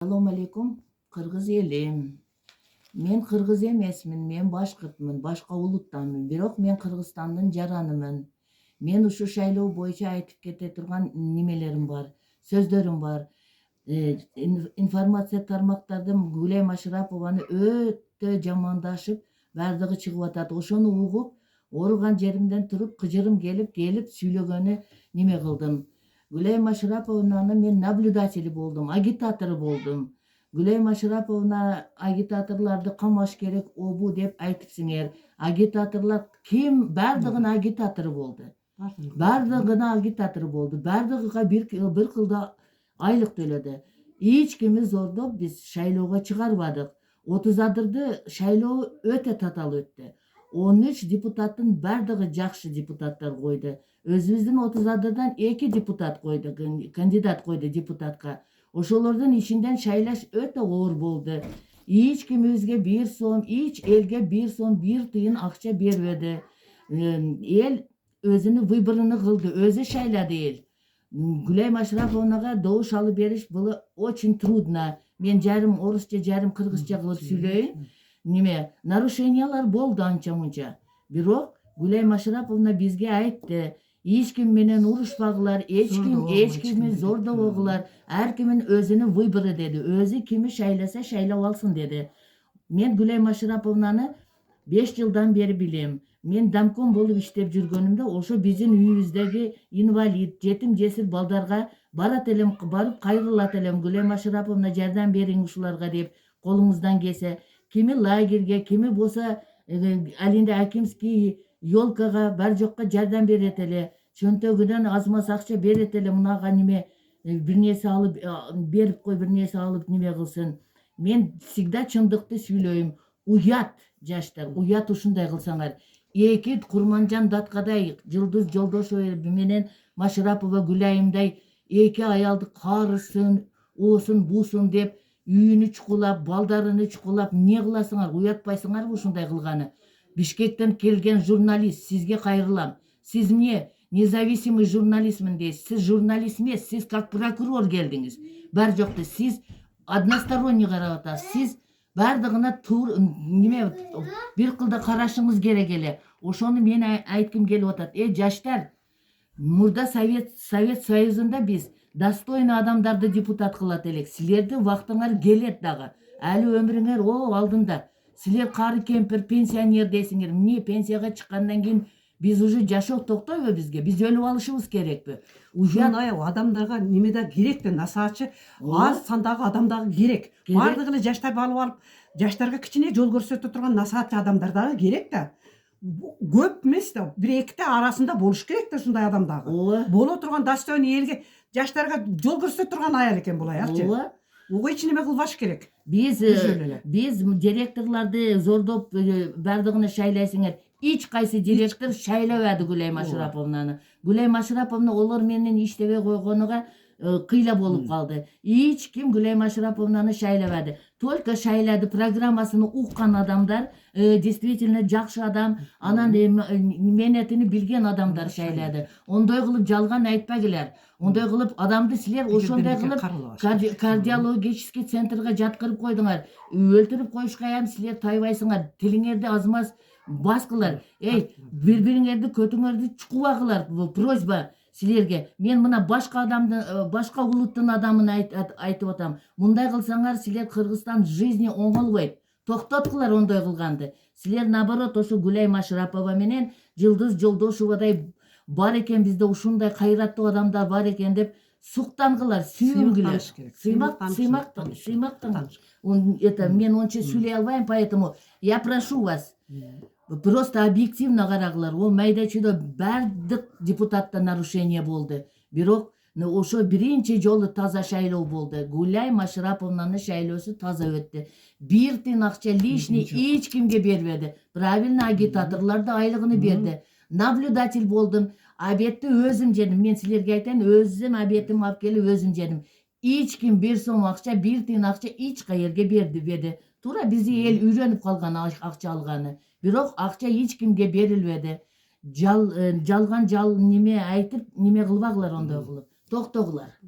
Assalomu alaykum, Qirg'iz elim. Men Qirg'iz emasmin, men boshqirdman, boshqa ulutdanman. Biroq men Qirg'izistondan jaranimman. Men ushu shaylov bo'yicha aytib kete turgan nimelerim bor, so'zlarim bor. Informatsiya tarmoqlarida Gulay Ashrapovani o'ta jomondashib, bardigi chiqib atadi. O'shani o'qib, o'rgan jerimdan turib, qijirim kelib suylagani nima qildim. Gulay Ashrapovnani men naблюдатели bo'ldim, agitatori bo'ldim. Gulay Ashrapovna agitatorlarni qamash kerak, o bu deb aytibsinglar. Agitatorlar kim? Bardig'ini agitatori bo'ldi. Bardig'ini agitatori bo'ldi. Bardig'iga bir qilda oylik to'ladi. Hech kimni zo'rlab biz shaylovga chiqarmadik. 30 adirda shaylov o'ta total o'tdi. 13 deputatning bardig'i yaxshi deputatlar qo'ydi. O'zimizning 30 adirdan 2 deputat qo'ydi, kandidat qo'ydi deputatga. O'shalardan içinden shaylash o'ta og'ir bo'ldi. Hech kim o'ziga 1 so'm, hech elga 1 so'm, 1 tiyin akça bermedi. El o'zini vыборini qildi, o'zi shayladi el. Gulay Ashrapovnaga doğuş alıp berish bu очень трудно. Men jarim o'rischa, jarim qirg'izcha qilib söyleyin. Nima? Narушениялар bo'ldi ancha-muncha. Biroq Gulay Ashrapovna bizga aytdi. Hech kim menen urushpag'lar, hech kimni zo'rdo'g'lar, har kimning o'zini vыборы dedi. O'zi kimi shaylasa shaylab olsin dedi. Men Gulay Ashrapovnani 5 yildan beri bilem. Men damkom bo'lib ishlab jurganimda o'sha bizning uyimizdagi invalid, yetim jesir baldarga barib qayrilatelem. Gulay Ashrapovna yordam bering shularga deb qo'limizdan kelsa, kimi lagerga, kimi bo'lsa Alinda Akimskiy yolkaga bir joqqa yordam bereteli. Cho'ntagidan azmas akça bereteli, munaga nima bir narsa olib berib qo'y, bir narsa olib nima qilsin. Men всегда чындыкты сөйлөйм. Uyat жаштар, uyat ушундай кылсаңар. Эки Курманжан Даткадай, Жылдыз Жолдошева менен Машрапова Гуляйымдай эки аялды карысын, осын, бусын деп үйүнү чукулап, балдарыны чукулап, не кыласыңар? Уятпайсыңарбы ушундай кылганы? Бишкектен келген журналист, сизге кайрылам. Сиз мне независимый журналистмин дейсиз. Сиз журналист эмес, сиз как прокурор келдиңиз. Бар жокты сиз односторонний карап атасыз. Сиз бардыгына неме bir кылда карашыңыз керек эле. Ошону мен айткым келип атат. Жаштар, мурда Совет Союзунда биз достойный адамдарды депутат кылат элек. Силердин вактыңар келет дагы. Али өмүрүңөр алдында. Силер кары кемпир, пенсионер дейсиңер. Эмне пенсияга чыккандан кийин биз уже жашоо токтойбу бизге? Биз өлүп алышыбыз керекпи? Ушундай адамдарга немеде керек да, насаачы аз сандагы адамдагы керек. Бардыгы эле жаштар алып алып, жаштарга кичине жол көрсөтө турган насаатчы адамдар дагы керек да. Көп эмес да, 1-2 арасында болуш керек да ушундай адамдагы. Боло турган достойный элге, жаштарга жол көрсөтө турган аял экен бул аялчы. Ого ич неме кылбаш керек. Биз директорларды зордоп бардыгына шайлайсыңар. Hiç kaysı direktör şaylabады Gulay Ashrapovnаны. Gulay Ashrapovna олар менен иштебей койгонуга кыйла болуп калды. Hiç kim Gulay Ashrapovnаны шайлабады. Только шайлады программасыны уккан адамдар, действительно жакшы адам, анан менетини билген адамдар шайлады. Ондай кылып жалган айтпагилар. Ондай кылып адамды силер ошондой кылып кардиологический центрга жаткырып койдуңар. Өлтүрүп коюшка ям силер тайбайсыңар. Тилиңерди азмаз баскылар. Бири-бириңерди көтүңөрдү чукубагылар. Просьба силерге. Мен мына башка адамды, башка улуттун адамын айтып атам. Мындай кылсаңар силер Кыргызстан жизни оңолбойт. Токтоткулар ондай кылганды. Силер наоборот ошо Гулай Ашрапова менен Жылдыз Жолдошевадай бар экен, бизде ушундай кайраттуу адамдар бар экен деп суктангылар, сүйүнгүлөр. Сыймактан. Мен онча сүйлөй албайм, поэтому я прошу вас, просто объективно карагылар. О майда-чүйдө бардык депутатта нарушение болду. Бирок ошо биринчи жолу таза шайлоо болду. Гулай Ашраповнаны шайлоосу таза өттү. 1 тиын акча лишний эч кимге бербеди. Правильно, агитаторлар да айлыгын берди. Наблюдатель болдум. Обедти өзүм жедим. Мен силерге айтайын, өзүм обедим алып келип өзүм жедим. Эч ким 1 сом акча, 1 тиын акча эч кайерге берди. Тура бизи эл үйрөнүп калган акча алганы. Бирок акча эч кимге берилбеди. Жалган неме айтып, неме кылбагылар, ондой кылып. Токтогулар.